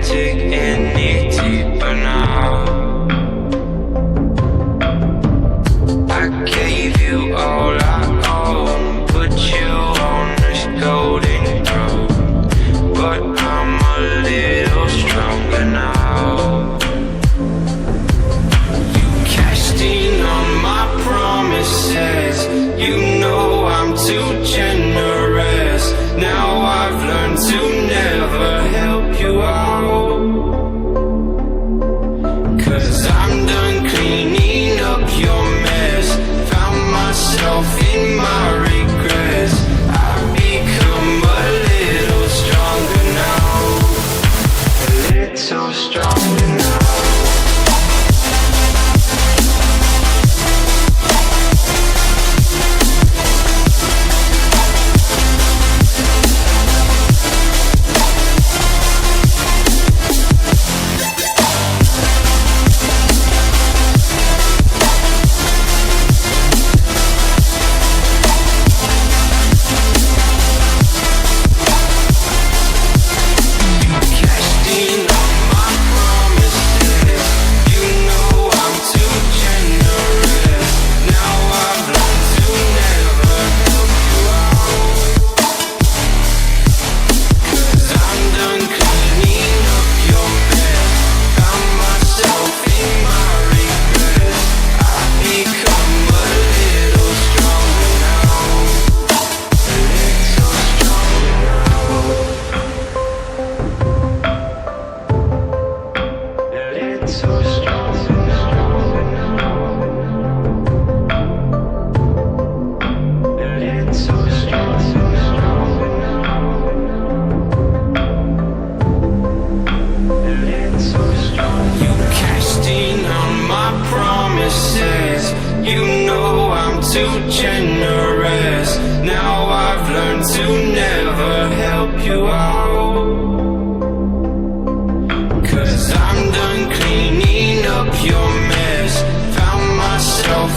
dig any deeper now. I gave you all I own, put you on this golden throne, but I'm a little stronger now. You cashed in on my promises, you know I'm too generous. Now I've learned to never help you out, 'cause I'm done cleaning up your mess. Found myself in my regrets. I've become a little stronger now, a little stronger now. You know I'm too generous. Now I've learned to never help you out, 'cause I'm done cleaning up your mess. Found myself